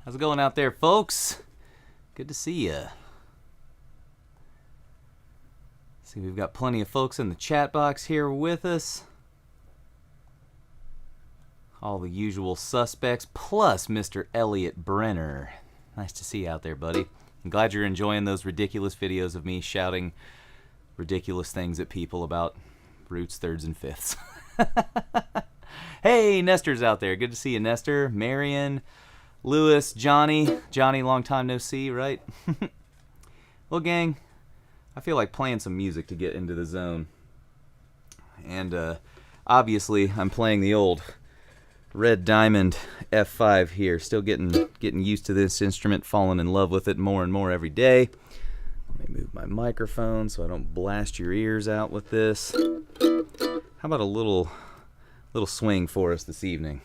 How's it going out there, folks? Good to see ya. See, we've got plenty of folks in the chat box here with us. All the usual suspects, plus Mr. Elliot Brenner. Nice to see you out there, buddy. I'm glad you're enjoying those ridiculous videos of me shouting ridiculous things at people about roots, thirds, and fifths. Hey, Nestor's out there. Good to see you, Nestor. Marion, Lewis, Johnny. Johnny, long time no see, right? Well, gang, I feel like playing some music to get into the zone. And obviously, I'm playing the old Red Diamond F5 here. Still getting used to this instrument, falling in love with it more and more every day. Let me move my microphone so I don't blast your ears out with this. How about a little swing for us this evening?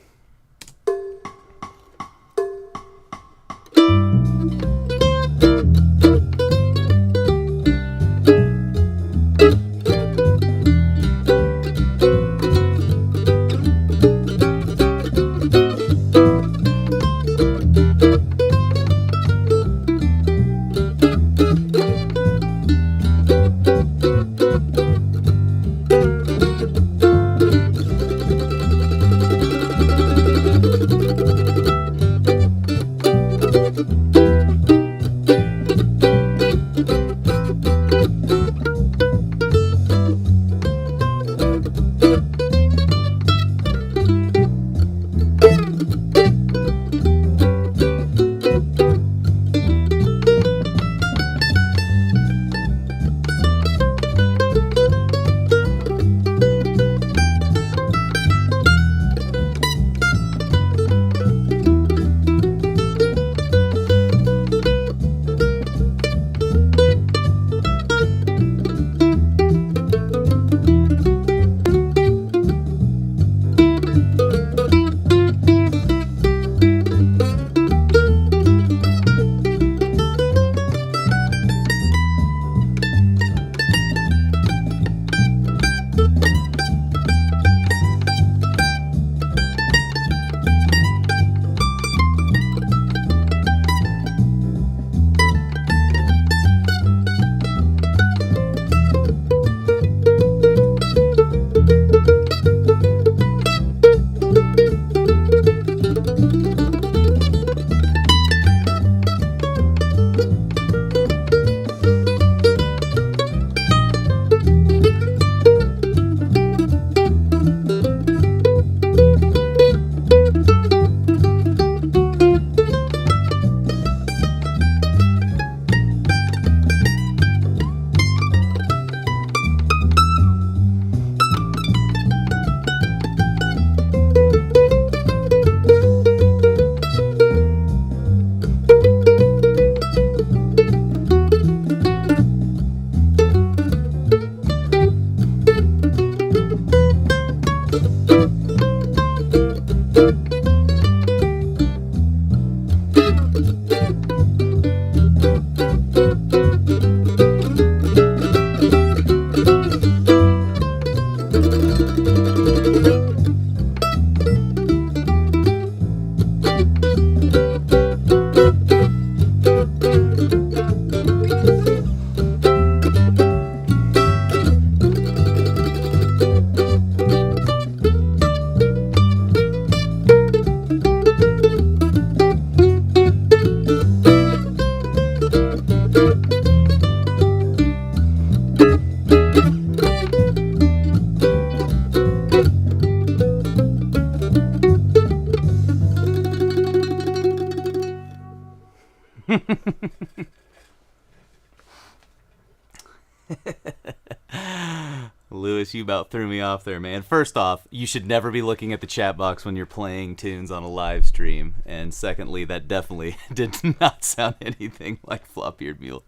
Lewis, you about threw me off there, man. First off, you should never be looking at the chat box when you're playing tunes on a live stream. And secondly, that definitely did not sound anything like Flop-Eared Mule.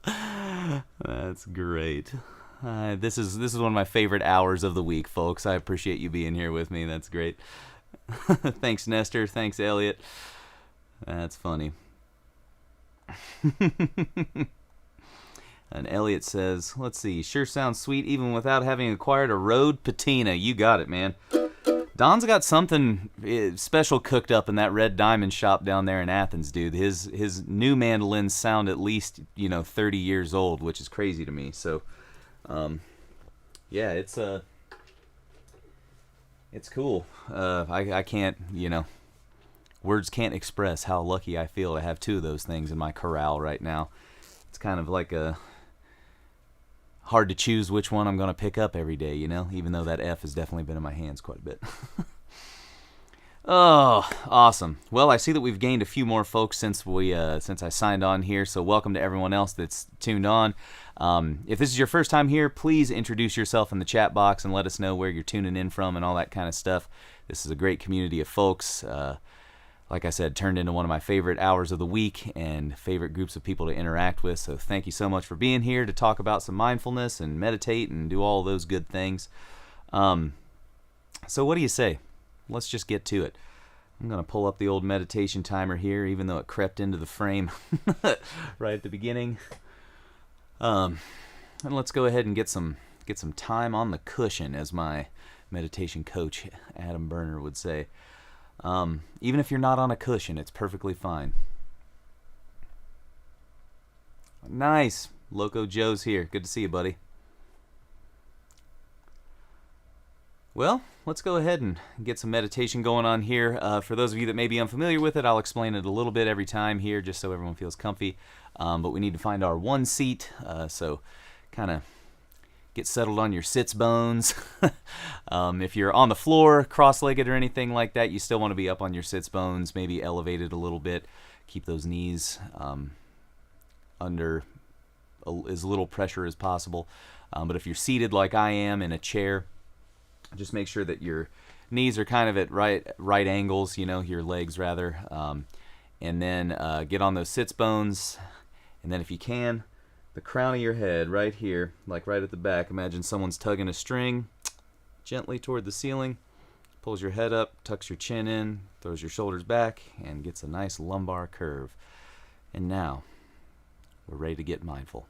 That's great. This is one of my favorite hours of the week, folks. I appreciate you being here with me. That's great. Thanks, Nestor. Thanks, Elliot. That's funny. And Elliot says, let's see, sure sounds sweet even without having acquired a road patina. You got it, man. Don's got something special cooked up in that Red Diamond shop down there in Athens, dude. His new mandolins sound at least 30 years old, which is crazy to me. So, yeah, it's cool. I can't words can't express how lucky I feel to have two of those things in my corral right now. It's kind of like a hard to choose which one I'm going to pick up every day, even though that F has definitely been in my hands quite a bit. Oh, awesome. Well, I see that we've gained a few more folks since I signed on here, so welcome to everyone else that's tuned on. If this is your first time here, please introduce yourself in the chat box and let us know where you're tuning in from and all that kind of stuff. This is a great community of folks. Like I said, turned into one of my favorite hours of the week and favorite groups of people to interact with. So thank you so much for being here to talk about some mindfulness and meditate and do all those good things. So what do you say? Let's just get to it. I'm going to pull up the old meditation timer here, even though it crept into the frame right at the beginning. And let's go ahead and get some time on the cushion, as my meditation coach, Adam Berner, would say. Even if you're not on a cushion, it's perfectly fine. Nice. Loco Joe's here. Good to see you, buddy. Well, let's go ahead and get some meditation going on here. For those of you that may be unfamiliar with it, I'll explain it a little bit every time here, just so everyone feels comfy. But we need to find our one seat, so kind of get settled on your sits bones. If you're on the floor, cross-legged or anything like that, you still want to be up on your sits bones, maybe elevated a little bit. Keep those knees under as little pressure as possible. But if you're seated like I am in a chair, just make sure that your knees are kind of at right angles, your legs rather. And then get on those sits bones. And then if you can, the crown of your head right here, like right at the back. Imagine someone's tugging a string gently toward the ceiling. Pulls your head up, tucks your chin in, throws your shoulders back, and gets a nice lumbar curve. And now, we're ready to get mindful.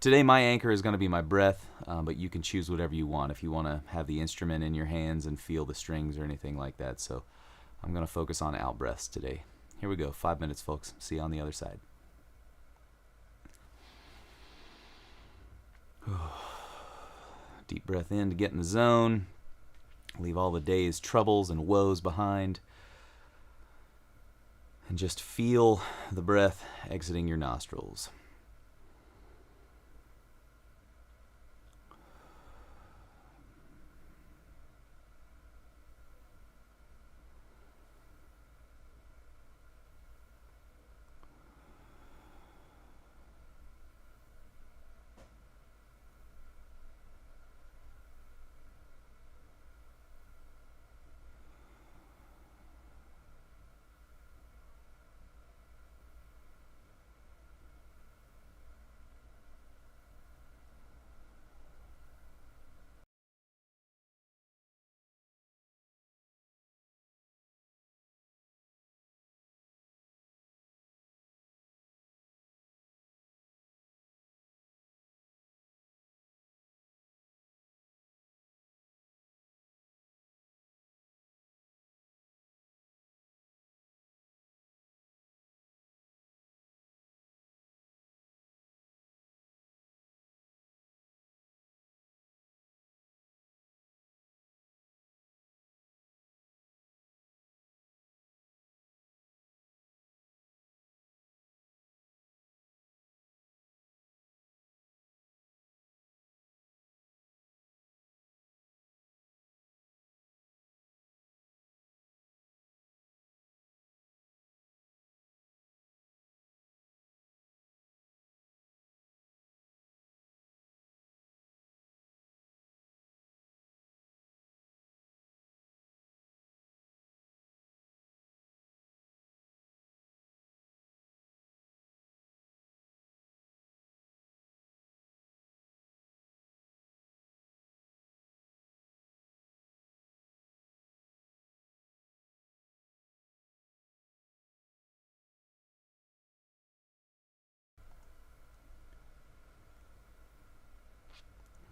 Today my anchor is going to be my breath, but you can choose whatever you want if you want to have the instrument in your hands and feel the strings or anything like that. So I'm going to focus on out breaths today. Here we go, 5 minutes, folks. See you on the other side. Deep breath in to get in the zone. Leave all the day's troubles and woes behind. And just feel the breath exiting your nostrils.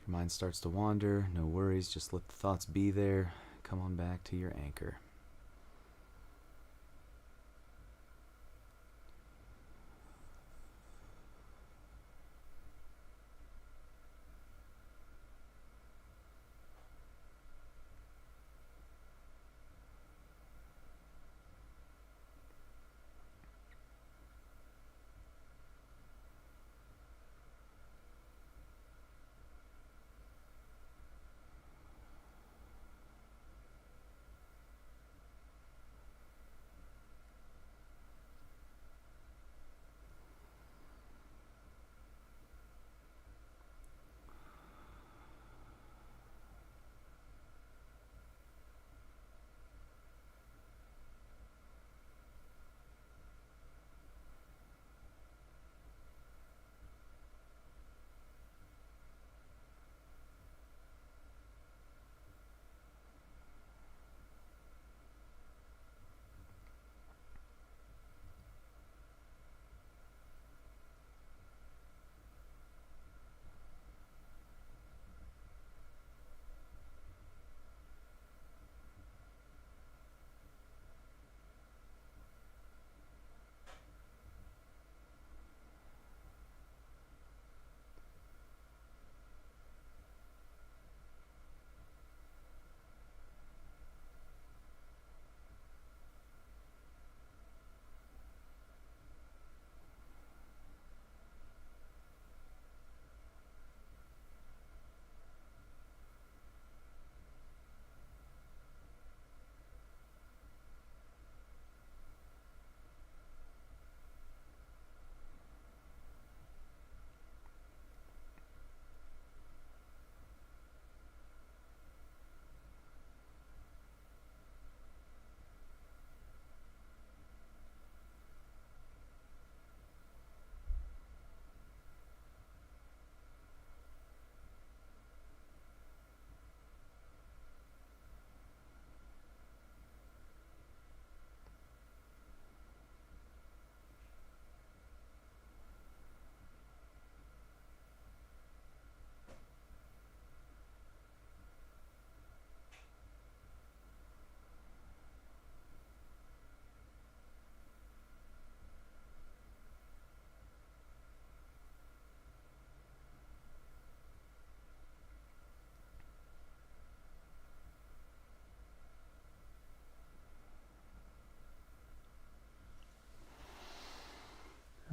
Your mind starts to wander, no worries, just let the thoughts be there. come on back to your anchor.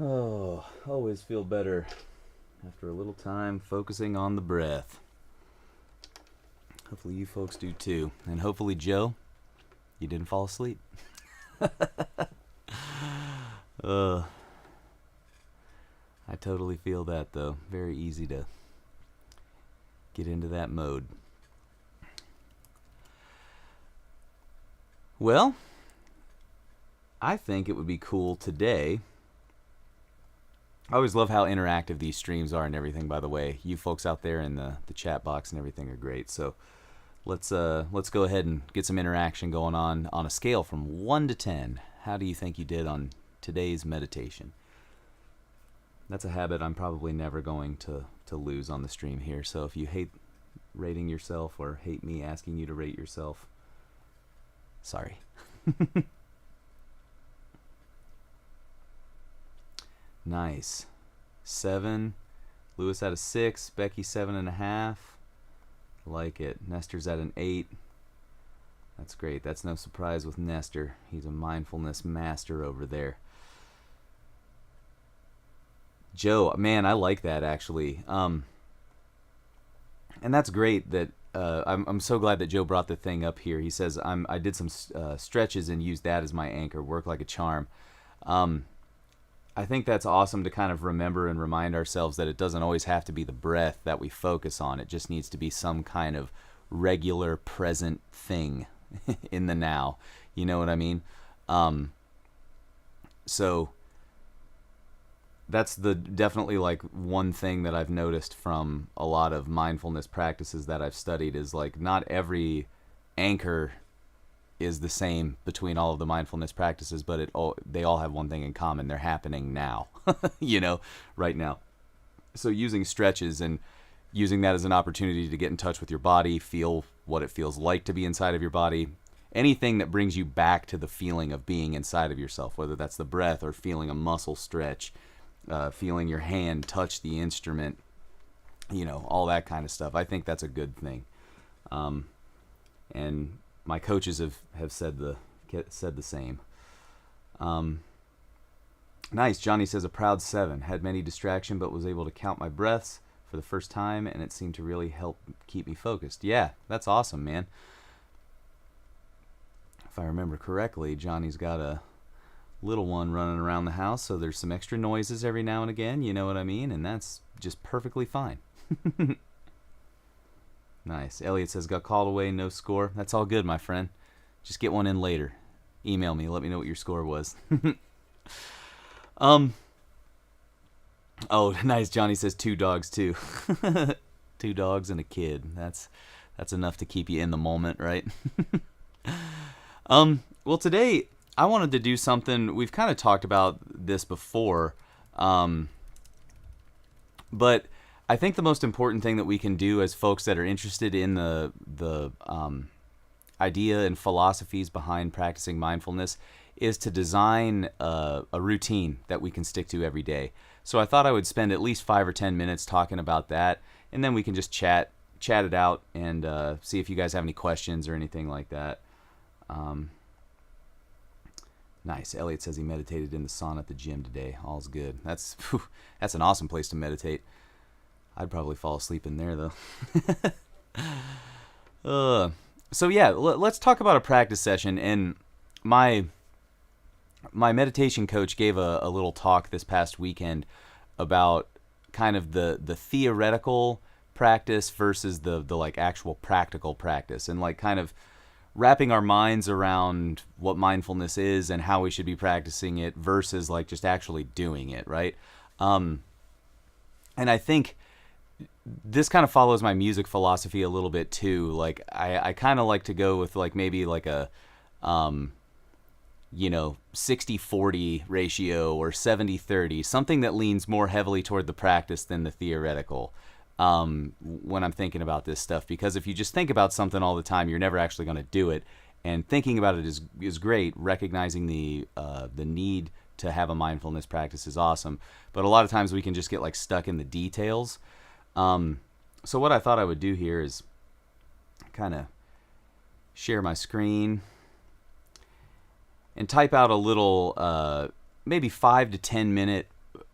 Oh, always feel better after a little time focusing on the breath. Hopefully you folks do too. And hopefully, Joe, you didn't fall asleep. I totally feel that, though. Very easy to get into that mode. Well, I think it would be cool today. I always love how interactive these streams are and everything, by the way. You folks out there in the chat box and everything are great. So let's go ahead and get some interaction going on a scale from 1 to 10. How do you think you did on today's meditation? That's a habit I'm probably never going to lose on the stream here. So if you hate rating yourself or hate me asking you to rate yourself, sorry. Nice. 7. Lewis at a 6. Becky 7.5. Like it. Nestor's at an 8. That's great. That's no surprise with Nestor. He's a mindfulness master over there. Joe, man, I like that actually. And that's great that I'm so glad that Joe brought the thing up here. He says I did some stretches and used that as my anchor. Work like a charm. I think that's awesome to kind of remember and remind ourselves that it doesn't always have to be the breath that we focus on. It just needs to be some kind of regular present thing in the now. You know what I mean? So that's definitely like one thing that I've noticed from a lot of mindfulness practices that I've studied is like not every anchor is the same between all of the mindfulness practices, but they all have one thing in common. They're happening now, right now. So using stretches and using that as an opportunity to get in touch with your body, feel what it feels like to be inside of your body. Anything that brings you back to the feeling of being inside of yourself, whether that's the breath or feeling a muscle stretch, feeling your hand touch the instrument, all that kind of stuff. I think that's a good thing. And my coaches have said the same. Nice. Johnny says, a proud 7. Had many distractions, but was able to count my breaths for the first time, and it seemed to really help keep me focused. Yeah, that's awesome, man. If I remember correctly, Johnny's got a little one running around the house, so there's some extra noises every now and again, you know what I mean? And that's just perfectly fine. Nice. Elliot says, got called away, no score. That's all good, my friend. Just get one in later. Email me, let me know what your score was. Oh, nice. Johnny says 2 dogs too. 2 dogs and a kid. That's enough to keep you in the moment, right? Well, today I wanted to do something. We've kind of talked about this before, but I think the most important thing that we can do as folks that are interested in the idea and philosophies behind practicing mindfulness is to design a routine that we can stick to every day. So I thought I would spend at least 5 or 10 minutes talking about that, and then we can just chat it out and see if you guys have any questions or anything like that. Nice. Elliot says he meditated in the sauna at the gym today. All's good. That's an awesome place to meditate. I'd probably fall asleep in there, though. So yeah, let's talk about a practice session. And my meditation coach gave a little talk this past weekend about kind of the theoretical practice versus the like actual practical practice, and like kind of wrapping our minds around what mindfulness is and how we should be practicing it versus like just actually doing it, right? And I think this kind of follows my music philosophy a little bit too. Like I kind of like to go with like maybe like a 60-40 ratio or 70-30, something that leans more heavily toward the practice than the theoretical when I'm thinking about this stuff. Because if you just think about something all the time, you're never actually going to do it. And thinking about it is great. Recognizing the need to have a mindfulness practice is awesome. But a lot of times we can just get like stuck in the details. So what I thought I would do here is kind of share my screen and type out a little maybe 5 to 10 minute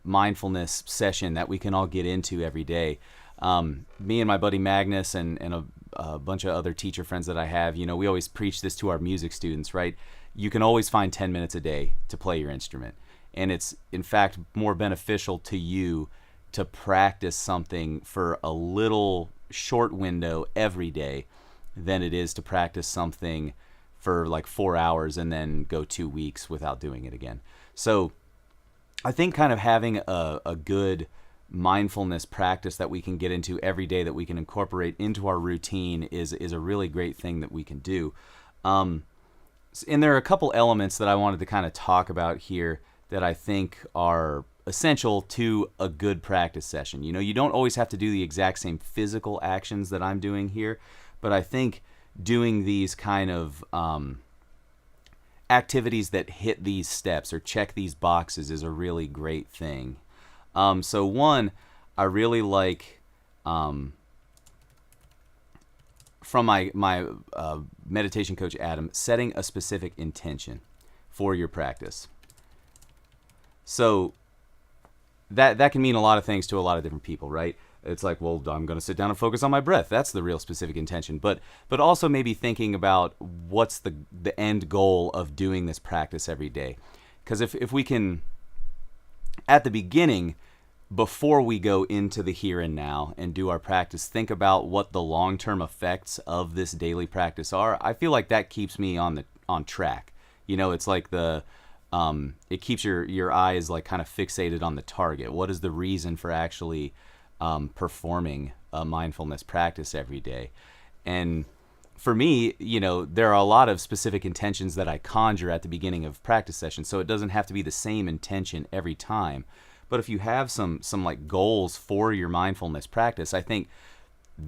mindfulness session that we can all get into every day. Me and my buddy Magnus and a bunch of other teacher friends that I have, we always preach this to our music students, right? You can always find 10 minutes a day to play your instrument. And it's, in fact, more beneficial to you to practice something for a little short window every day than it is to practice something for like 4 hours and then go 2 weeks without doing it again. So I think kind of having a good mindfulness practice that we can get into every day, that we can incorporate into our routine, is a really great thing that we can do. And there are a couple elements that I wanted to kind of talk about here that I think are essential to a good practice session. You don't always have to do the exact same physical actions that I'm doing here, but I think doing these kind of activities that hit these steps or check these boxes is a really great thing. So one, I really like from my meditation coach Adam, setting a specific intention for your practice. So that can mean a lot of things to a lot of different people, right? It's like, well, I'm going to sit down and focus on my breath. That's the real specific intention. But also maybe thinking about what's the end goal of doing this practice every day. Because if we can, at the beginning, before we go into the here and now and do our practice, think about what the long-term effects of this daily practice are, I feel like that keeps me on track. It's like it keeps your eyes like kind of fixated on the target. What is the reason for actually performing a mindfulness practice every day? And for me, there are a lot of specific intentions that I conjure at the beginning of practice sessions, so it doesn't have to be the same intention every time. But if you have some like goals for your mindfulness practice, I think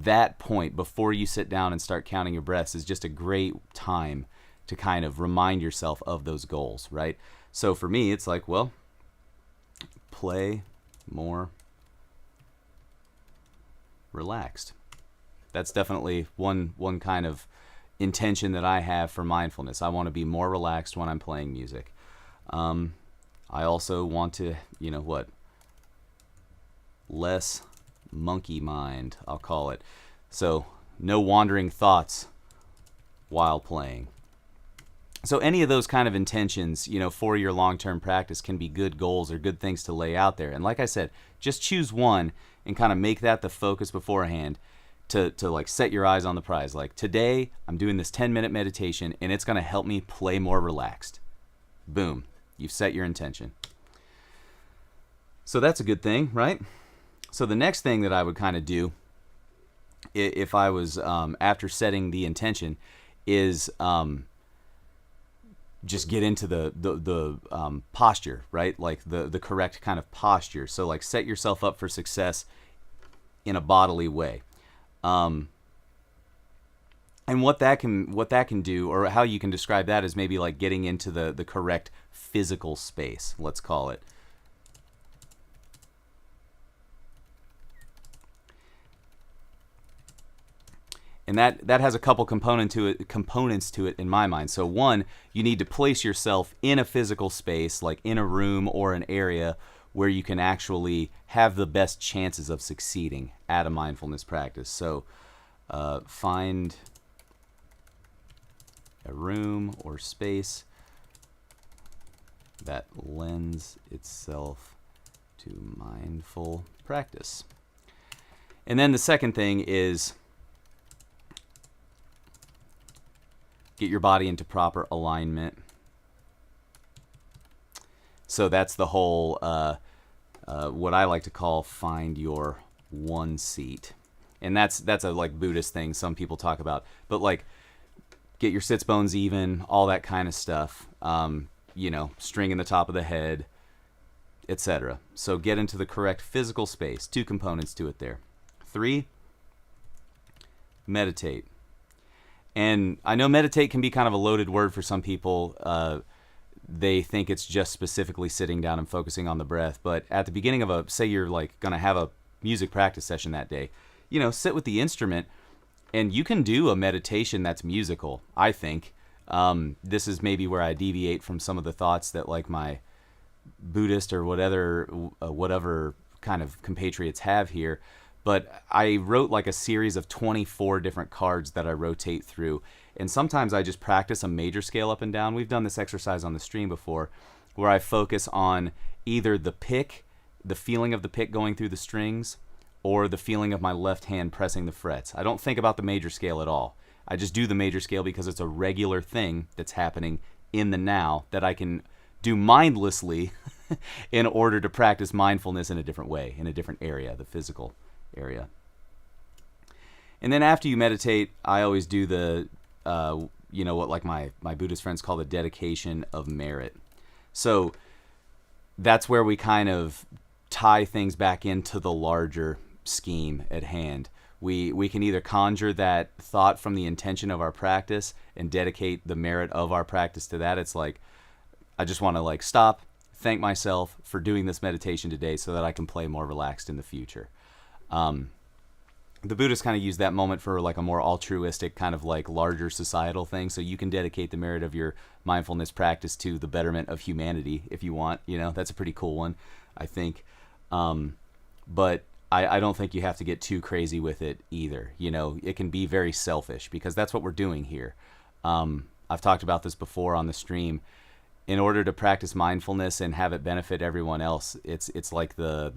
that point before you sit down and start counting your breaths is just a great time to kind of remind yourself of those goals, right? So for me, it's like, well, play more relaxed. That's definitely one kind of intention that I have for mindfulness. I want to be more relaxed when I'm playing music. I also want to, less monkey mind, I'll call it. So no wandering thoughts while playing. So any of those kind of intentions, for your long-term practice can be good goals or good things to lay out there. And like I said, just choose one and kind of make that the focus beforehand to like set your eyes on the prize. Like, today I'm doing this 10-minute meditation and it's going to help me play more relaxed. Boom. You've set your intention. So that's a good thing, right? So the next thing that I would kind of do if I was after setting the intention is just get into the posture, right? Like the correct kind of posture. So like set yourself up for success in a bodily way. And what that can do, or how you can describe that, is maybe like getting into the correct physical space, let's call it. And that has a couple components to it in my mind. So one, you need to place yourself in a physical space, like in a room or an area where you can actually have the best chances of succeeding at a mindfulness practice. So find a room or space that lends itself to mindful practice. And then the second thing is get your body into proper alignment. So that's the whole, what I like to call find your one seat. And that's a like Buddhist thing some people talk about. But like get your sits bones even, all that kind of stuff. String in the top of the head, etc. So get into the correct physical space. 2 components to it there. 3, meditate. And I know meditate can be kind of a loaded word for some people. They think it's just specifically sitting down and focusing on the breath. But at the beginning of say you're like going to have a music practice session that day, sit with the instrument, and you can do a meditation that's musical, I think. This is maybe where I deviate from some of the thoughts that like my Buddhist or whatever kind of compatriots have here. But I wrote like a series of 24 different cards that I rotate through. And sometimes I just practice a major scale up and down. We've done this exercise on the stream before, where I focus on either the pick, the feeling of the pick going through the strings, or the feeling of my left hand pressing the frets. I don't think about the major scale at all. I just do the major scale because it's a regular thing that's happening in the now that I can do mindlessly in order to practice mindfulness in a different way, in a different area, the physical area. And then after you meditate, I always do the what like my Buddhist friends call the dedication of merit. So that's where we kind of tie things back into the larger scheme at hand. We can either conjure that thought from the intention of our practice and dedicate the merit of our practice to that. It's like, I just want to like stop, thank myself for doing this meditation today so that I can play more relaxed in the future. The Buddhists kind of use that moment for like a more altruistic kind of like larger societal thing. So you can dedicate the merit of your mindfulness practice to the betterment of humanity if you want. That's a pretty cool one, I think. But I don't think you have to get too crazy with it either. It can be very selfish because that's what we're doing here. I've talked about this before on the stream. In order to practice mindfulness and have it benefit everyone else, it's like the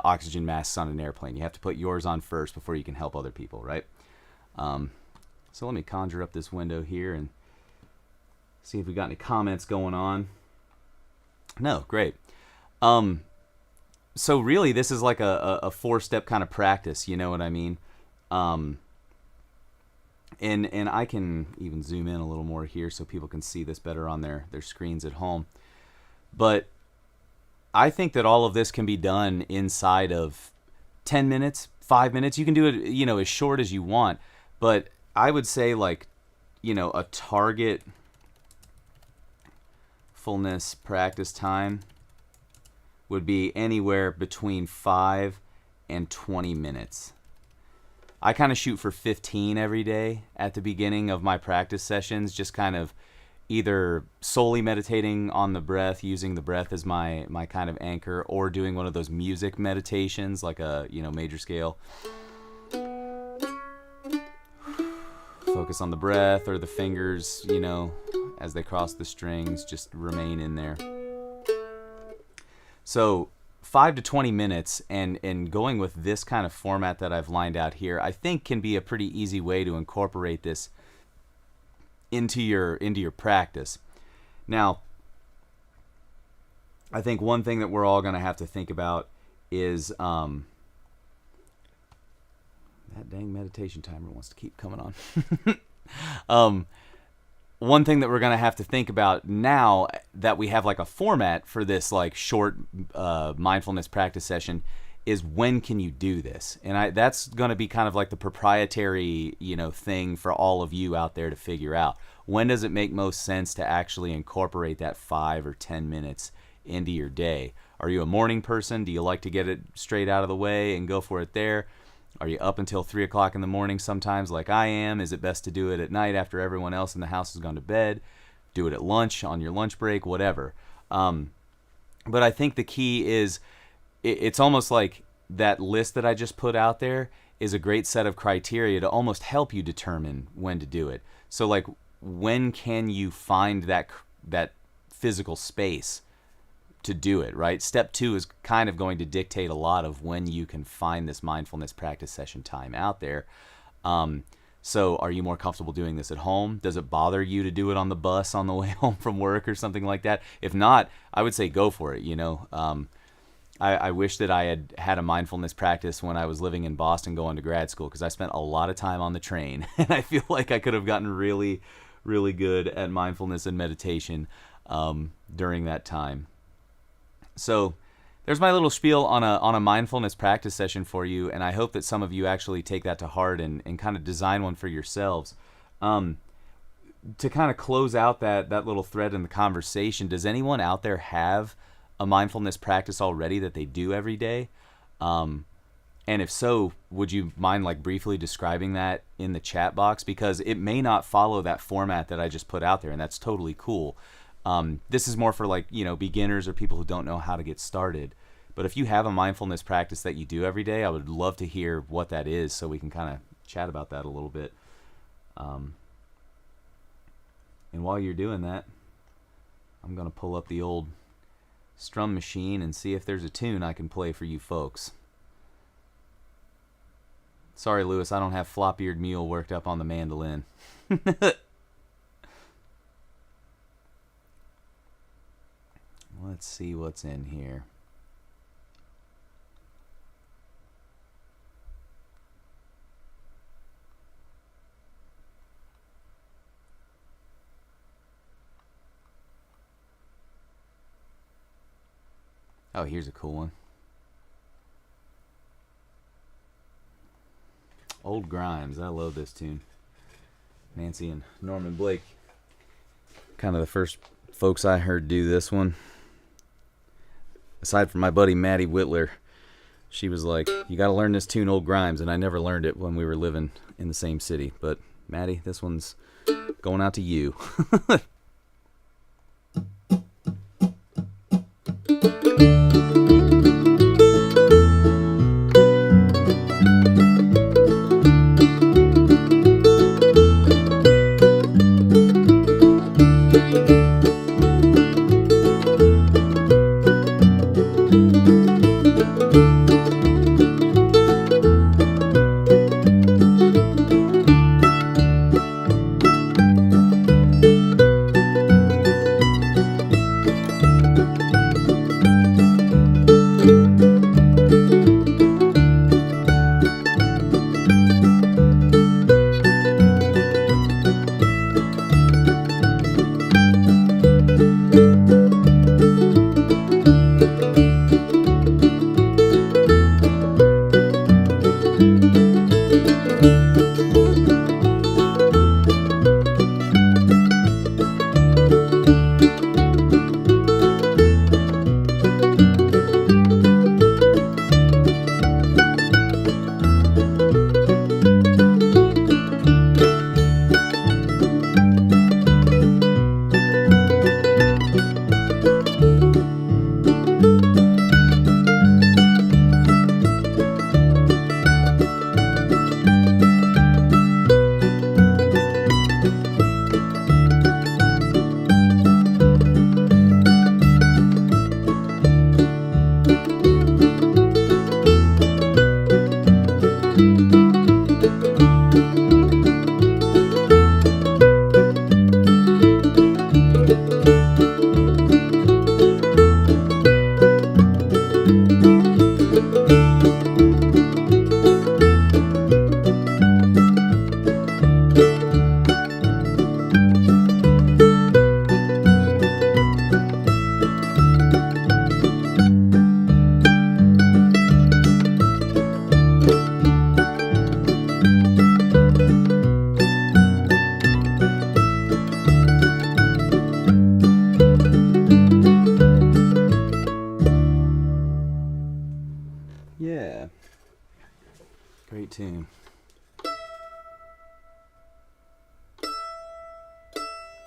oxygen masks on an airplane. You have to put yours on first before you can help other people, right? So let me conjure up this window here and see if we got any comments going on. No, great. So really, this is like a 4-step kind of practice, you know what I mean? And I can even zoom in a little more here so people can see this better on their screens at home. But I think that all of this can be done inside of 10 minutes, 5 minutes. You can do it, as short as you want. But I would say like, a target mindfulness practice time would be anywhere between 5 and 20 minutes. I kind of shoot for 15 every day at the beginning of my practice sessions, just kind of either solely meditating on the breath, using the breath as my kind of anchor, or doing one of those music meditations like a, major scale. Focus on the breath or the fingers, as they cross the strings, just remain in there. So 5 to 20 minutes, and going with this kind of format that I've lined out here, I think can be a pretty easy way to incorporate this into your practice. Now, I think one thing that we're all going to have to think about is that dang meditation timer wants to keep coming on. One thing that we're going to have to think about now that we have like a format for this like short mindfulness practice session is when can you do this? And that's going to be kind of like the proprietary, thing for all of you out there to figure out. When does it make most sense to actually incorporate that 5 or 10 minutes into your day? Are you a morning person? Do you like to get it straight out of the way and go for it there? Are you up until 3 o'clock in the morning sometimes like I am? Is it best to do it at night after everyone else in the house has gone to bed? Do it at lunch, on your lunch break, whatever. But I think the key is it's almost like that list that I just put out there is a great set of criteria to almost help you determine when to do it. So like, when can you find that physical space to do it, right? Step 2 is kind of going to dictate a lot of when you can find this mindfulness practice session time out there. So are you more comfortable doing this at home? Does it bother you to do it on the bus on the way home from work or something like that? If not, I would say go for it, I wish that I had a mindfulness practice when I was living in Boston going to grad school, because I spent a lot of time on the train, and I feel like I could have gotten really, really good at mindfulness and meditation during that time. So there's my little spiel on a mindfulness practice session for you, and I hope that some of you actually take that to heart and kind of design one for yourselves. To kind of close out that little thread in the conversation, does anyone out there have a mindfulness practice already that they do every day? And if so, would you mind like briefly describing that in the chat box? Because it may not follow that format that I just put out there, and that's totally cool. This is more for like, beginners or people who don't know how to get started. But if you have a mindfulness practice that you do every day, I would love to hear what that is so we can kind of chat about that a little bit. And while you're doing that, I'm going to pull up the old strum machine and see if there's a tune I can play for you folks. Sorry, Lewis, I don't have Flop-Eared Mule worked up on the mandolin. Let's see what's in here. Oh, here's a cool one. Old Grimes. I love this tune. Nancy and Norman Blake, kind of the first folks I heard do this one. Aside from my buddy Maddie Whitler, she was like, you got to learn this tune, Old Grimes, and I never learned it when we were living in the same city. But Maddie, this one's going out to you.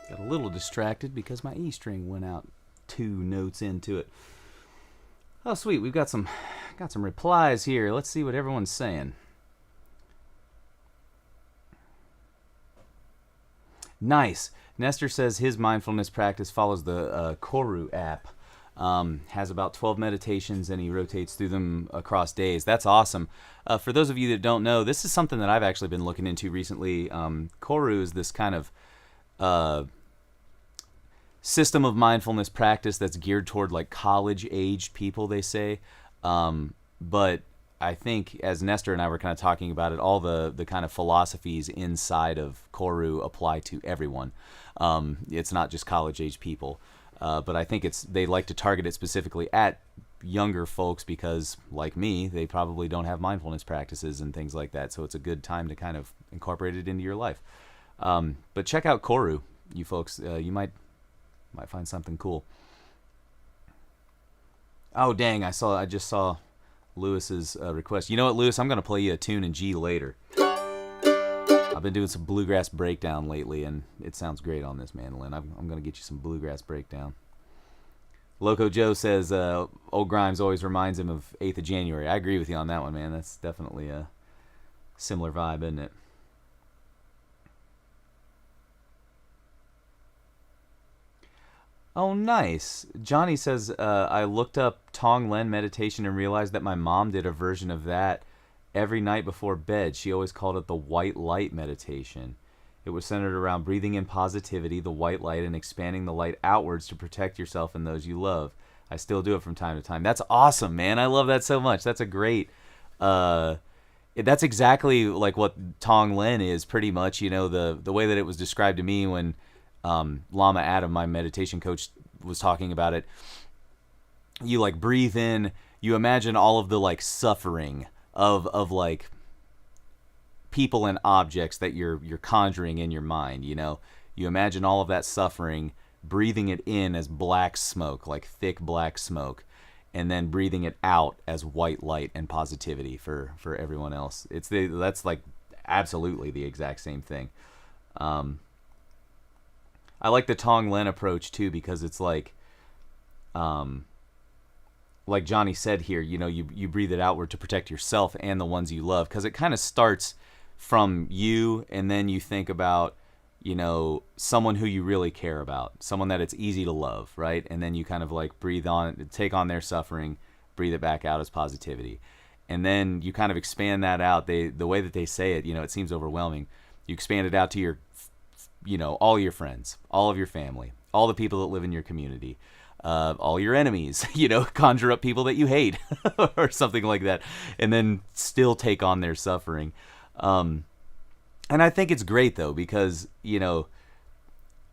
Got a little distracted because my E string went out 2 notes into it. Oh, sweet. We've got some replies here. Let's see what everyone's saying. Nice. Nestor says his mindfulness practice follows the Koru app. Has about 12 meditations, and he rotates through them across days. That's awesome. For those of you that don't know, this is something that I've actually been looking into recently. Koru is this kind of system of mindfulness practice that's geared toward like college-aged people, they say. But I think, as Nestor and I were kind of talking about it, all the kind of philosophies inside of Koru apply to everyone. It's not just college-age people. But I think they like to target it specifically at younger folks because, like me, they probably don't have mindfulness practices and things like that. So it's a good time to kind of incorporate it into your life. But check out Koru, you folks. You might find something cool. Oh, dang, I just saw Lewis's request. You know what, Lewis? I'm going to play you a tune in G later. I've been doing some bluegrass breakdown lately, and it sounds great on this mandolin. I'm going to get you some bluegrass breakdown. Loco Joe says, Old Grimes always reminds him of 8th of January. I agree with you on that one, man. That's definitely a similar vibe, isn't it? Oh, nice. Johnny says, I looked up Tonglen meditation and realized that my mom did a version of that every night before bed. She always called it the white light meditation. It was centered around breathing in positivity, the white light, and expanding the light outwards to protect yourself and those you love. I still do it from time to time. That's awesome, man. I love that so much. That's a great... that's exactly like what Tonglen is, pretty much. You know, the way that it was described to me when Lama Adam, my meditation coach, was talking about it. You like breathe in, you imagine all of the like suffering of like people and objects that you're conjuring in your mind, you know. You imagine all of that suffering, breathing it in as black smoke, like thick black smoke, and then breathing it out as white light and positivity for everyone else. That's like absolutely the exact same thing. I like the Tonglen approach too, because it's like Johnny said here, you know, you breathe it outward to protect yourself and the ones you love, because it kind of starts from you, and then you think about, you know, someone who you really care about, someone that it's easy to love, right? And then you kind of like breathe on, take on their suffering, breathe it back out as positivity. And then you kind of expand that out. The way that they say it, you know, it seems overwhelming. You expand it out to your, you know, all your friends, all of your family, all the people that live in your community, all your enemies, you know, conjure up people that you hate or something like that, and then still take on their suffering. And I think it's great though, because, you know,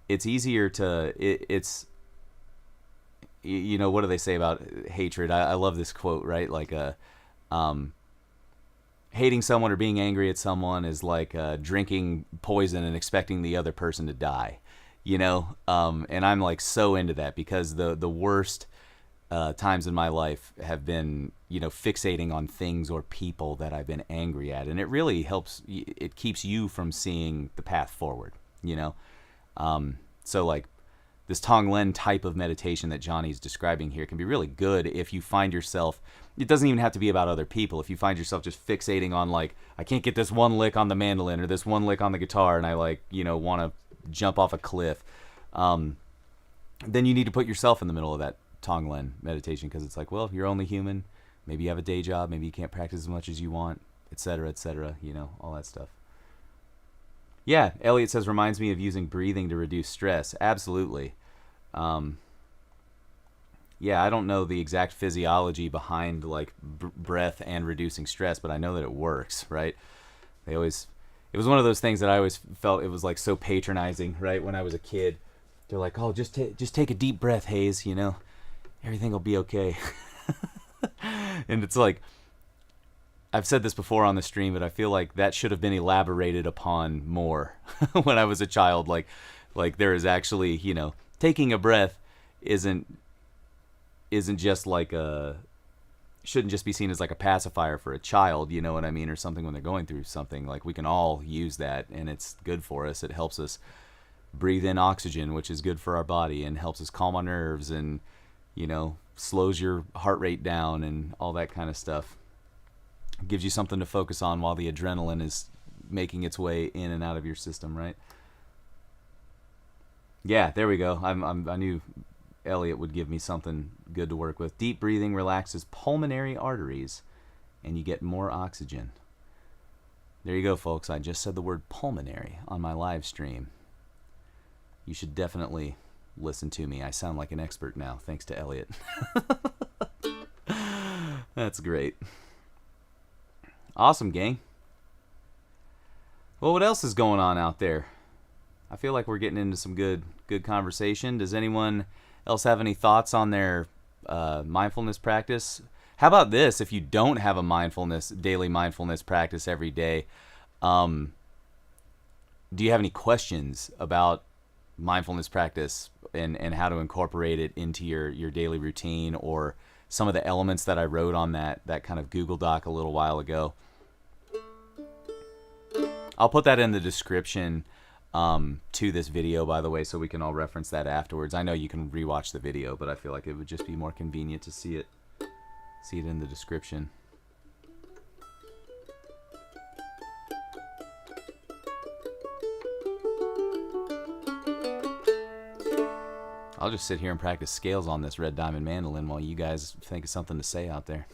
it's easier to, it's, you know, what do they say about hatred? I love this quote, right? Like, hating someone or being angry at someone is like drinking poison and expecting the other person to die, you know? And I'm like so into that, because the worst times in my life have been, you know, fixating on things or people that I've been angry at. And it really helps, it keeps you from seeing the path forward, you know? So like this Tonglen type of meditation that Johnny's describing here can be really good if you find yourself, it doesn't even have to be about other people. If you find yourself just fixating on like, I can't get this one lick on the mandolin or this one lick on the guitar, and I like, you know, want to jump off a cliff, then you need to put yourself in the middle of that Tonglen meditation, because it's like, well, you're only human. Maybe you have a day job. Maybe you can't practice as much as you want, etc., you know, all that stuff. Yeah, Elliot says, reminds me of using breathing to reduce stress. Absolutely. Yeah, I don't know the exact physiology behind like breath and reducing stress, but I know that it works, right? It was one of those things that I always felt it was like so patronizing, right? When I was a kid, they're like, oh, just take a deep breath, Hayes, you know, everything will be okay. And it's like, I've said this before on the stream, but I feel like that should have been elaborated upon more when I was a child. Like there is actually, you know, taking a breath isn't just like shouldn't just be seen as like a pacifier for a child, you know what I mean, or something when they're going through something. Like we can all use that, and it's good for us. It helps us breathe in oxygen, which is good for our body and helps us calm our nerves and, slows your heart rate down and all that kind of stuff. Gives you something to focus on while the adrenaline is making its way in and out of your system, right? Yeah, there we go. I knew Elliot would give me something good to work with. Deep breathing relaxes pulmonary arteries and you get more oxygen. There you go, folks. I just said the word pulmonary on my live stream. You should definitely listen to me. I sound like an expert now, thanks to Elliot. That's great. Awesome, gang. Well, what else is going on out there? I feel like we're getting into some good conversation. Does anyone else have any thoughts on their mindfulness practice? How about this? If you don't have a daily mindfulness practice every day, do you have any questions about mindfulness practice and how to incorporate it into your daily routine, or some of the elements that I wrote on that kind of Google Doc a little while ago? I'll put that in the description to this video, by the way, so we can all reference that afterwards. I know you can rewatch the video, but I feel like it would just be more convenient to see it in the description. I'll just sit here and practice scales on this red diamond mandolin while you guys think of something to say out there.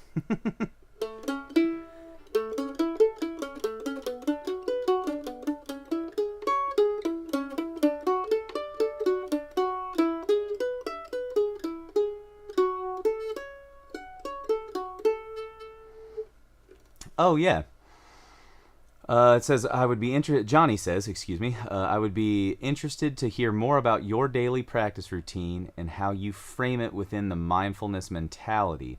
Oh, yeah. It says, Johnny says, I would be interested to hear more about your daily practice routine and how you frame it within the mindfulness mentality.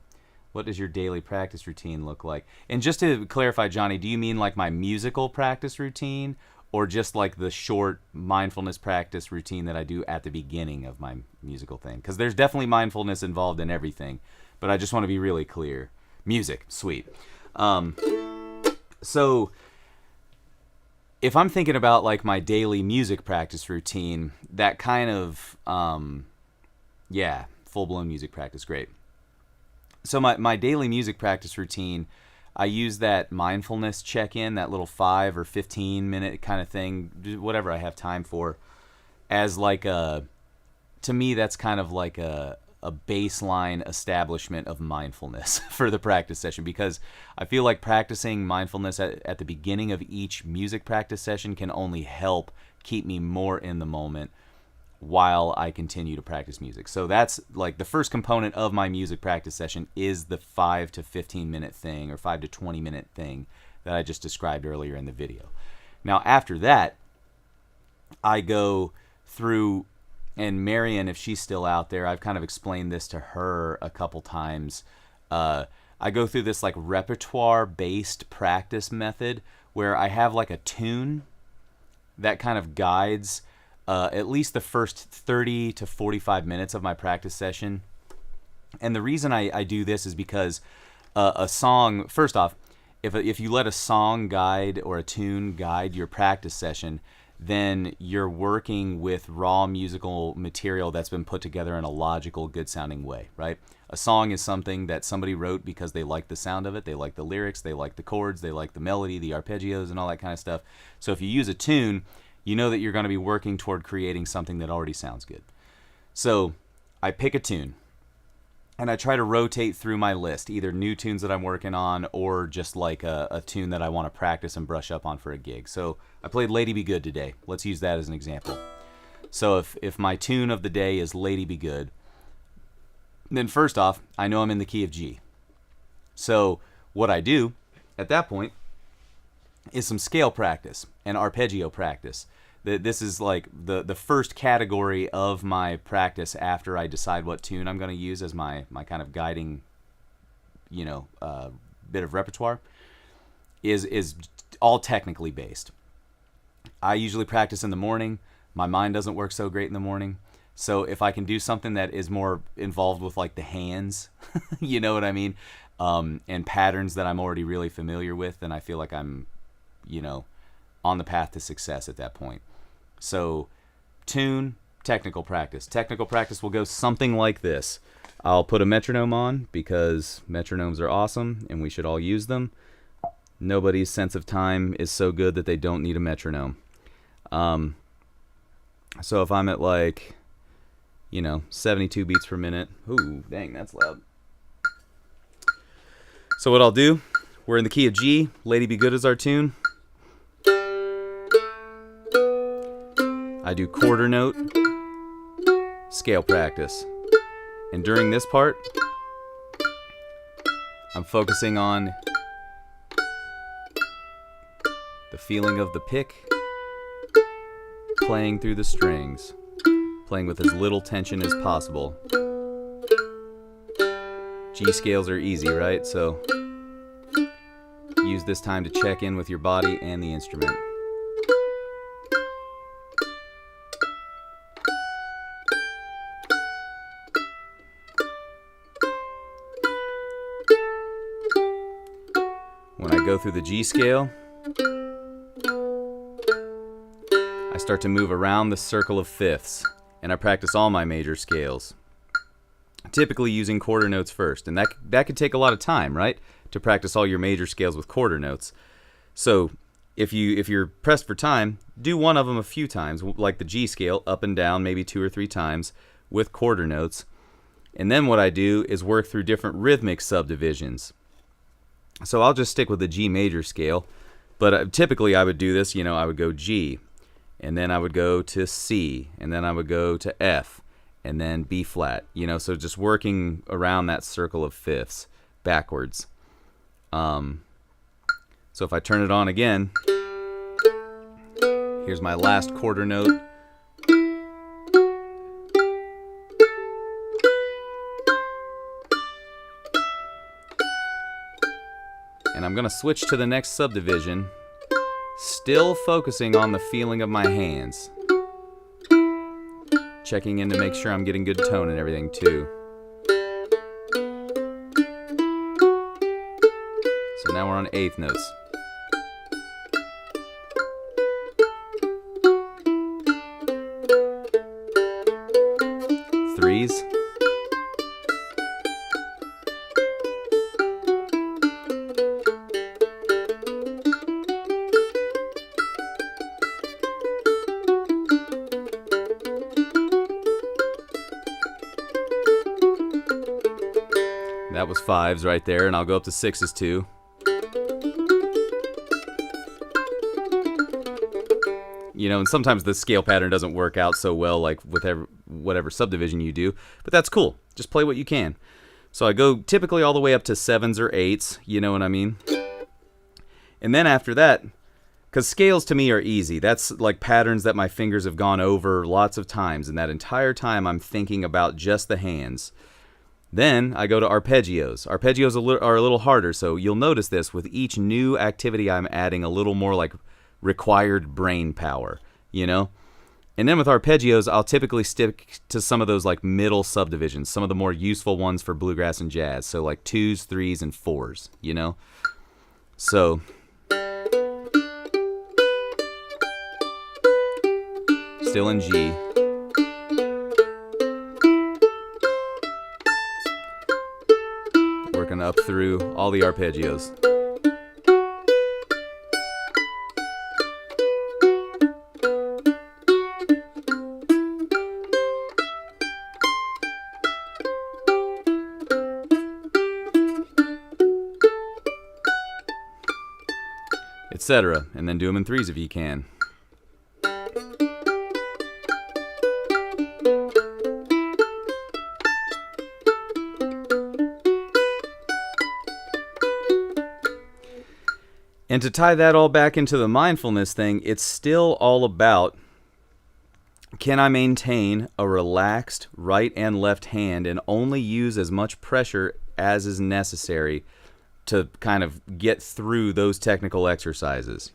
What does your daily practice routine look like? And just to clarify, Johnny, do you mean like my musical practice routine, or just like the short mindfulness practice routine that I do at the beginning of my musical thing? Because there's definitely mindfulness involved in everything, but I just want to be really clear. Music, sweet. So if I'm thinking about like my daily music practice routine, that kind of, full-blown music practice, great. So my daily music practice routine, I use that mindfulness check-in, that little 5 or 15 minute kind of thing, whatever I have time for, as like to me, that's kind of like a baseline establishment of mindfulness for the practice session, because I feel like practicing mindfulness at the beginning of each music practice session can only help keep me more in the moment while I continue to practice music. So that's like the first component of my music practice session is the 5 to 15 minute thing, or 5 to 20 minute thing that I just described earlier in the video. Now after that, I go through, and Marion, if she's still out there, I've kind of explained this to her a couple times. I go through this like repertoire-based practice method where I have like a tune that kind of guides at least the first 30 to 45 minutes of my practice session. And the reason I do this is because a song, first off, if you let a song guide or a tune guide your practice session, then you're working with raw musical material that's been put together in a logical, good-sounding way, right? A song is something that somebody wrote because they like the sound of it, they like the lyrics, they like the chords, they like the melody, the arpeggios, and all that kind of stuff. So if you use a tune, you know that you're going to be working toward creating something that already sounds good. So I pick a tune, and I try to rotate through my list, either new tunes that I'm working on or just like a tune that I want to practice and brush up on for a gig. So I played Lady Be Good today. Let's use that as an example. So if my tune of the day is Lady Be Good, then first off, I know I'm in the key of G. So what I do at that point is some scale practice and arpeggio practice. This is like the first category of my practice after I decide what tune I'm going to use as my kind of guiding, bit of repertoire, is all technically based. I usually practice in the morning. My mind doesn't work so great in the morning. So if I can do something that is more involved with like the hands, you know what I mean, and patterns that I'm already really familiar with, then I feel like I'm, on the path to success at that point. So tune, technical practice. Technical practice will go something like this. I'll put a metronome on because metronomes are awesome and we should all use them. Nobody's sense of time is so good that they don't need a metronome. So if I'm at like, 72 beats per minute. Ooh, dang, that's loud. So what I'll do, we're in the key of G. Lady Be Good is our tune. I do quarter note, scale practice. And during this part, I'm focusing on the feeling of the pick, playing through the strings, playing with as little tension as possible. G scales are easy, right? So use this time to check in with your body and the instrument. When I go through the G scale, I start to move around the circle of fifths, and I practice all my major scales, typically using quarter notes first. And that could take a lot of time, right, to practice all your major scales with quarter notes. So if you're pressed for time, do one of them a few times, like the G scale, up and down, maybe 2 or 3 times with quarter notes. And then what I do is work through different rhythmic subdivisions. So I'll just stick with the G major scale, but typically I would do this, I would go G, and then I would go to C, and then I would go to F, and then B flat, so just working around that circle of fifths backwards. So if I turn it on again, here's my last quarter note. And I'm going to switch to the next subdivision, still focusing on the feeling of my hands. Checking in to make sure I'm getting good tone and everything too. So now we're on eighth notes. Threes. That was fives right there, and I'll go up to sixes too. And sometimes the scale pattern doesn't work out so well, like with whatever subdivision you do, but that's cool. Just play what you can. So I go typically all the way up to sevens or eights, you know what I mean? And then after that, because scales to me are easy, that's like patterns that my fingers have gone over lots of times, and that entire time I'm thinking about just the hands. Then I go to arpeggios. Arpeggios are a little harder, so you'll notice this. With each new activity, I'm adding a little more like required brain power, And then with arpeggios, I'll typically stick to some of those like middle subdivisions, some of the more useful ones for bluegrass and jazz. So like 2s, 3s, and 4s, So still in G. Working up through all the arpeggios. Etc. And then do them in threes if you can. And to tie that all back into the mindfulness thing, it's still all about, can I maintain a relaxed right and left hand and only use as much pressure as is necessary to kind of get through those technical exercises,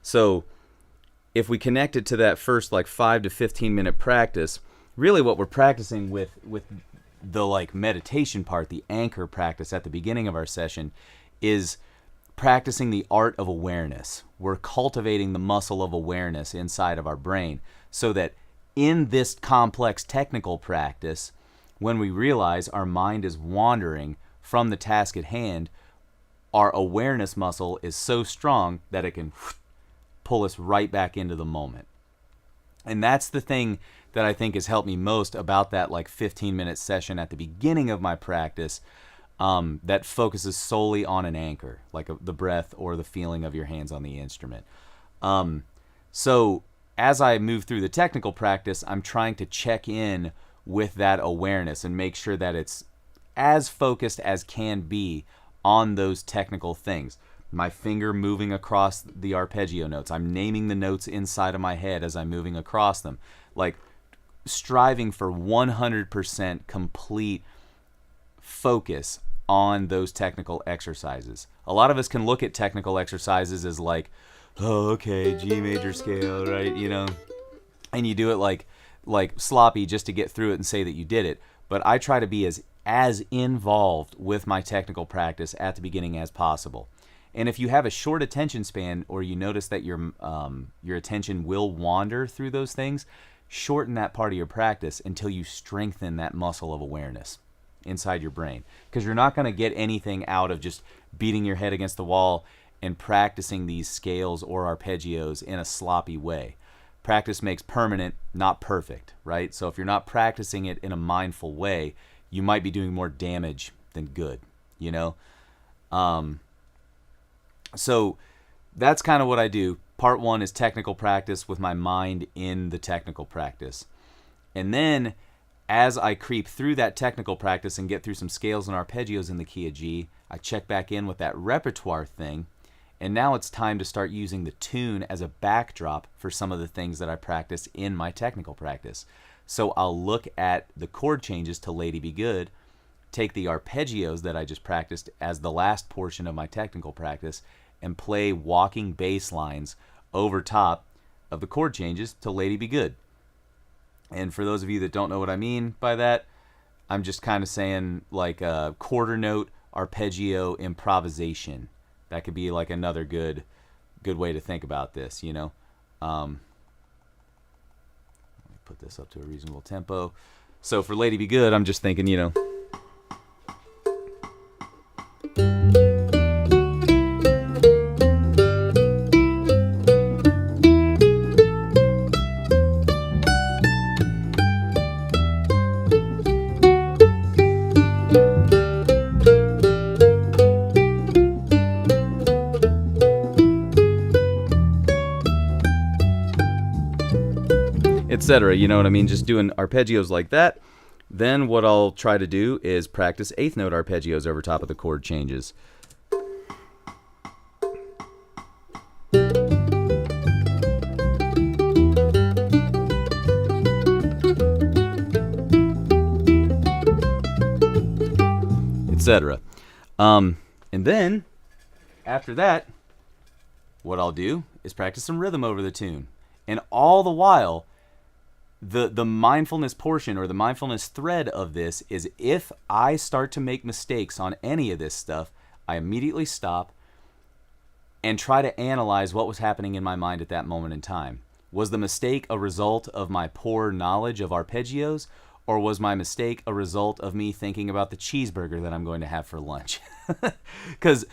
So if we connect it to that first like 5 to 15 minute practice, really what we're practicing with the like meditation part, the anchor practice at the beginning of our session, is practicing the art of awareness. We're cultivating the muscle of awareness inside of our brain so that in this complex technical practice, when we realize our mind is wandering from the task at hand, our awareness muscle is so strong that it can pull us right back into the moment. And that's the thing that I think has helped me most about that like 15-minute session at the beginning of my practice, that focuses solely on an anchor, like the breath or the feeling of your hands on the instrument. So as I move through the technical practice, I'm trying to check in with that awareness and make sure that it's as focused as can be on those technical things. My finger moving across the arpeggio notes. I'm naming the notes inside of my head as I'm moving across them. Like striving for 100% complete focus on those technical exercises. A lot of us can look at technical exercises as like, oh, okay, G major scale, right? You know, and you do it like sloppy just to get through it and say that you did it. But I try to be as involved with my technical practice at the beginning as possible. And if you have a short attention span, or you notice that your attention will wander through those things, shorten that part of your practice until you strengthen that muscle of awareness inside your brain. Because you're not going to get anything out of just beating your head against the wall and practicing these scales or arpeggios in a sloppy way. Practice makes permanent, not perfect, right? So if you're not practicing it in a mindful way, you might be doing more damage than good, you know? So that's kind of what I do. Part one is technical practice with my mind in the technical practice. And then as I creep through that technical practice and get through some scales and arpeggios in the key of G, I check back in with that repertoire thing. And now it's time to start using the tune as a backdrop for some of the things that I practice in my technical practice. So I'll look at the chord changes to Lady Be Good, take the arpeggios that I just practiced as the last portion of my technical practice, and play walking bass lines over top of the chord changes to Lady Be Good. And for those of you that don't know what I mean by that, I'm just kind of saying like a quarter note arpeggio improvisation. That could be like another good way to think about this, you know. Let me put this up to a reasonable tempo. So for Lady Be Good, I'm just thinking, you know, etc. You know what I mean? Just doing arpeggios like that. Then what I'll try to do is practice eighth note arpeggios over top of the chord changes. Etc. And then after that, what I'll do is practice some rhythm over the tune. And all the while, the mindfulness portion or the mindfulness thread of this is if I start to make mistakes on any of this stuff, I immediately stop and try to analyze what was happening in my mind at that moment in time. Was the mistake a result of my poor knowledge of arpeggios, or was my mistake a result of me thinking about the cheeseburger that I'm going to have for lunch? Because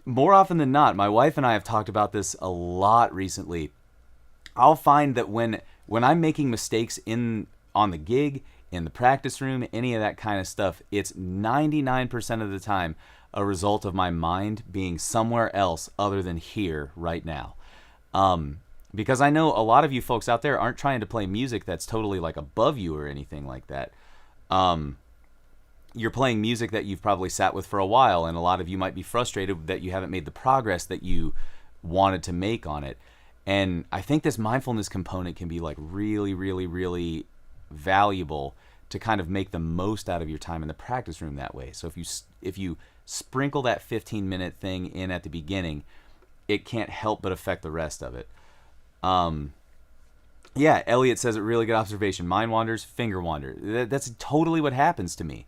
more often than not, my wife and I have talked about this a lot recently. I'll find that when I'm making mistakes on the gig, in the practice room, any of that kind of stuff, it's 99% of the time a result of my mind being somewhere else other than here right now. Because I know a lot of you folks out there aren't trying to play music that's totally like above you or anything like that. You're playing music that you've probably sat with for a while, and a lot of you might be frustrated that you haven't made the progress that you wanted to make on it. And I think this mindfulness component can be like really, really, really valuable to kind of make the most out of your time in the practice room that way. So if you sprinkle that 15-minute thing in at the beginning, it can't help but affect the rest of it. Yeah, Elliot says it, really good observation. Mind wanders, finger wander. That's totally what happens to me.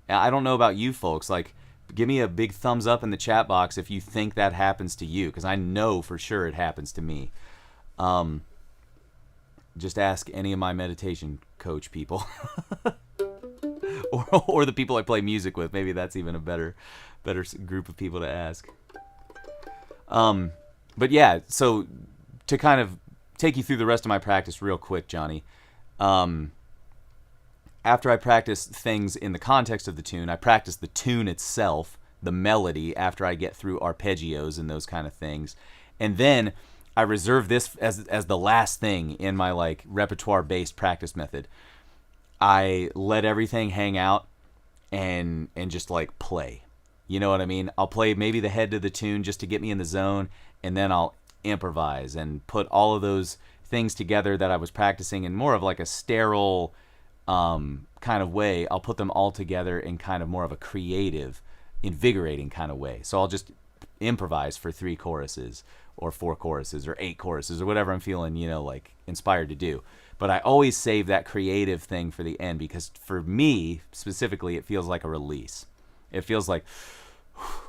I don't know about you folks. Like, give me a big thumbs up in the chat box if you think that happens to you, because I know for sure it happens to me. just ask any of my meditation coach people. or the people I play music with. Maybe that's even a better group of people to ask. But yeah, so to kind of take you through the rest of my practice real quick, Johnny. After I practice things in the context of the tune, I practice the tune itself, the melody, after I get through arpeggios and those kind of things. And then I reserve this as the last thing in my like repertoire-based practice method. I let everything hang out and just like play. You know what I mean? I'll play maybe the head to the tune just to get me in the zone, and then I'll improvise and put all of those things together that I was practicing in more of like a sterile kind of way. I'll put them all together in kind of more of a creative, invigorating kind of way. So I'll just improvise for 3 choruses or 4 choruses or 8 choruses or whatever I'm feeling, like inspired to do. But I always save that creative thing for the end, because for me specifically, it feels like a release. It feels like,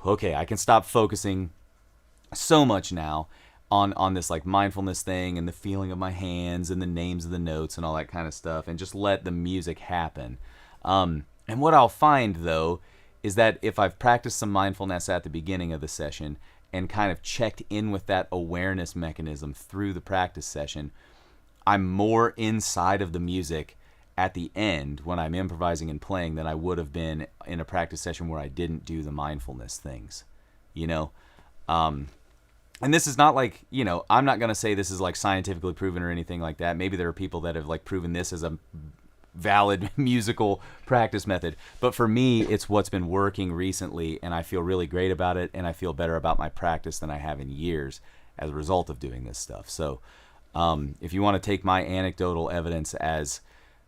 okay, I can stop focusing so much now on this like mindfulness thing and the feeling of my hands and the names of the notes and all that kind of stuff, and just let the music happen. And what I'll find though is that if I've practiced some mindfulness at the beginning of the session and kind of checked in with that awareness mechanism through the practice session, I'm more inside of the music at the end when I'm improvising and playing than I would have been in a practice session where I didn't do the mindfulness things, and this is not like, I'm not going to say this is like scientifically proven or anything like that. Maybe there are people that have like proven this as a valid musical practice method. But for me, it's what's been working recently, and I feel really great about it, and I feel better about my practice than I have in years as a result of doing this stuff. So if you want to take my anecdotal evidence as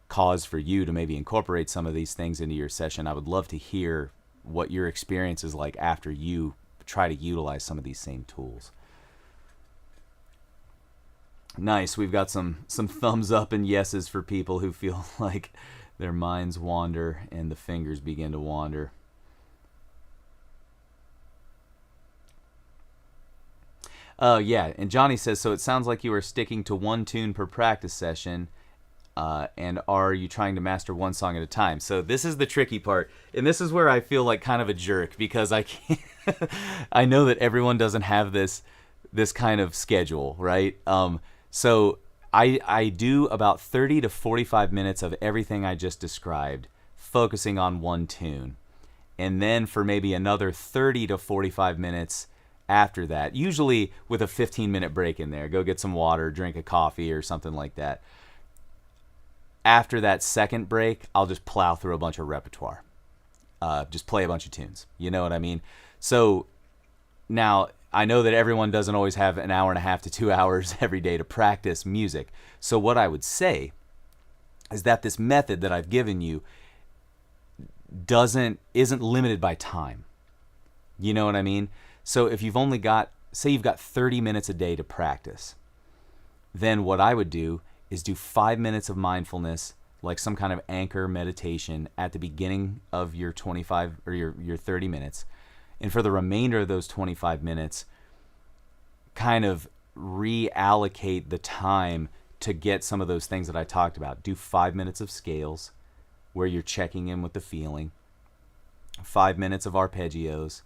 cause for you to maybe incorporate some of these things into your session, I would love to hear what your experience is like after you try to utilize some of these same tools. Nice. We've got some thumbs up and yeses for people who feel like their minds wander and the fingers begin to wander. Yeah, and Johnny says, so it sounds like you are sticking to one tune per practice session, and are you trying to master one song at a time? So this is the tricky part, and this is where I feel like kind of a jerk, because I can't I know that everyone doesn't have this kind of schedule, right? So I do about 30 to 45 minutes of everything I just described, focusing on one tune. And then for maybe another 30 to 45 minutes after that, usually with a 15-minute break in there. Go get some water, drink a coffee or something like that. After that second break, I'll just plow through a bunch of repertoire. Just play a bunch of tunes. You know what I mean? So now, I know that everyone doesn't always have an hour and a half to 2 hours every day to practice music. So what I would say is that this method that I've given you isn't limited by time. You know what I mean? So if you've only got, say you've got 30 minutes a day to practice, then what I would do is do 5 minutes of mindfulness, like some kind of anchor meditation at the beginning of your 25 or your 30 minutes. And for the remainder of those 25 minutes, kind of reallocate the time to get some of those things that I talked about. Do 5 minutes of scales where you're checking in with the feeling. 5 minutes of arpeggios,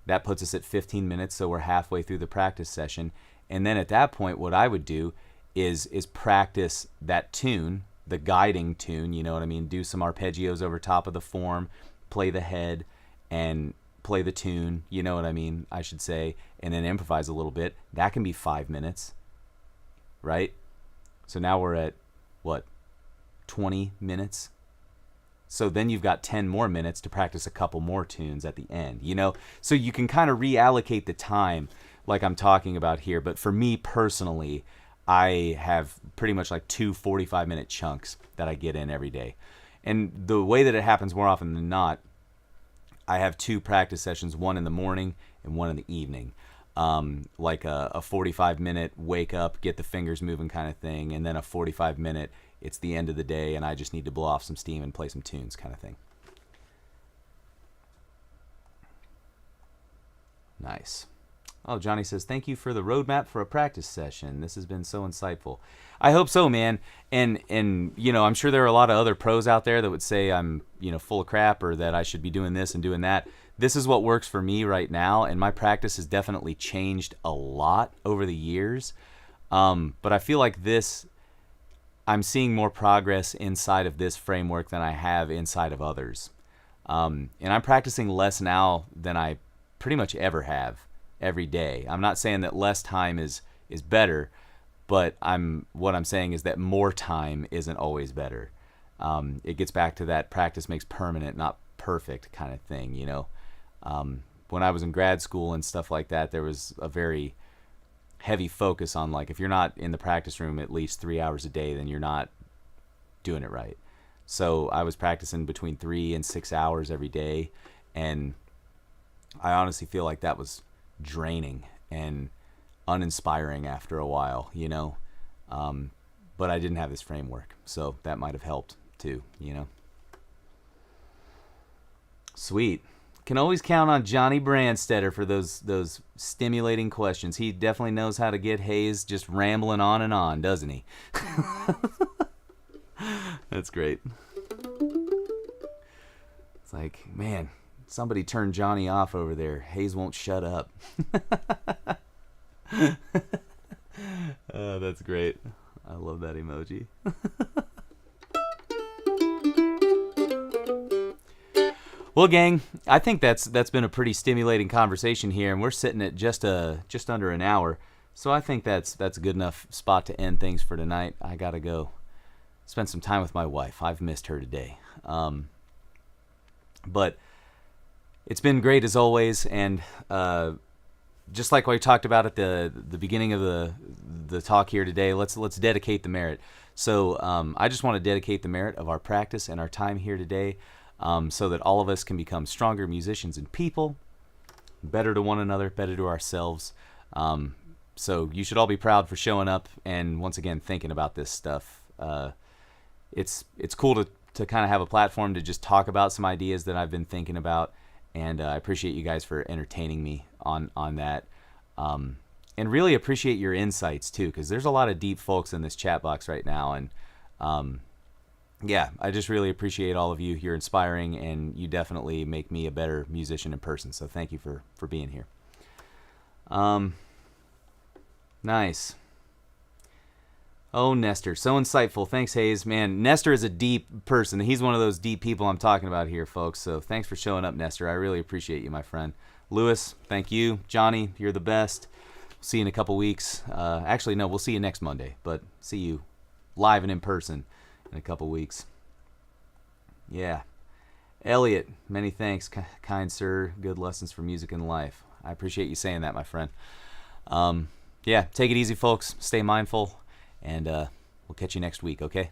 that puts us at 15 minutes, so we're halfway through the practice session. And then at that point, what I would do is practice that tune, the guiding tune, you know what I mean? Do some arpeggios over top of the form, play the head, and play the tune, you know what I mean, I should say, and then improvise a little bit. That can be 5 minutes, right? So now we're at, 20 minutes? So then you've got 10 more minutes to practice a couple more tunes at the end, So you can kind of reallocate the time like I'm talking about here. But for me personally, I have pretty much like 2 45-minute chunks that I get in every day. And the way that it happens more often than not, I have 2 practice sessions, one in the morning and one in the evening. Like a 45-minute wake up, get the fingers moving kind of thing, and then a 45-minute, it's the end of the day and I just need to blow off some steam and play some tunes kind of thing. Nice. Oh, Johnny says, thank you for the roadmap for a practice session. This has been so insightful. I hope so, man. And I'm sure there are a lot of other pros out there that would say I'm, full of crap or that I should be doing this and doing that. This is what works for me right now, and my practice has definitely changed a lot over the years. But I feel like I'm seeing more progress inside of this framework than I have inside of others. And I'm practicing less now than I pretty much ever have every day. I'm not saying that less time is better, but what I'm saying is that more time isn't always better. It gets back to that practice makes permanent, not perfect kind of thing, When I was in grad school and stuff like that, there was a very heavy focus on, like, if you're not in the practice room at least 3 hours a day, then you're not doing it right. So I was practicing between 3 and 6 hours every day, and I honestly feel like that was draining and uninspiring after a while, but I didn't have this framework, so that might have helped too, Sweet. Can always count on Johnny Brandstetter for those stimulating questions. He definitely knows how to get Hayes just rambling on and on, doesn't he? That's great. It's like, man, somebody turn Johnny off over there. Hayes won't shut up. Oh, that's great. I love that emoji. Well, gang, I think that's been a pretty stimulating conversation here, and we're sitting at just under an hour. So I think that's a good enough spot to end things for tonight. I gotta go spend some time with my wife. I've missed her today. But it's been great as always, and just like what we talked about at the beginning of the talk here today, let's dedicate the merit. So I just want to dedicate the merit of our practice and our time here today, so that all of us can become stronger musicians and people, better to one another, better to ourselves. So you should all be proud for showing up and once again thinking about this stuff. It's cool to kind of have a platform to just talk about some ideas that I've been thinking about, and I appreciate you guys for entertaining me on that, and really appreciate your insights too, because there's a lot of deep folks in this chat box right now, and yeah, I just really appreciate all of you. You're inspiring, and you definitely make me a better musician in person, so thank you for being here. Nice. Oh, Nestor, so insightful. Thanks, Hayes. Man, Nestor is a deep person. He's one of those deep people I'm talking about here, folks. So thanks for showing up, Nestor. I really appreciate you, my friend. Lewis, thank you. Johnny, you're the best. See you in a couple weeks. Actually, no, we'll see you next Monday, but see you live and in person in a couple weeks. Yeah. Elliot, many thanks, kind sir. Good lessons for music and life. I appreciate you saying that, my friend. Yeah, take it easy, folks. Stay mindful. And we'll catch you next week, okay?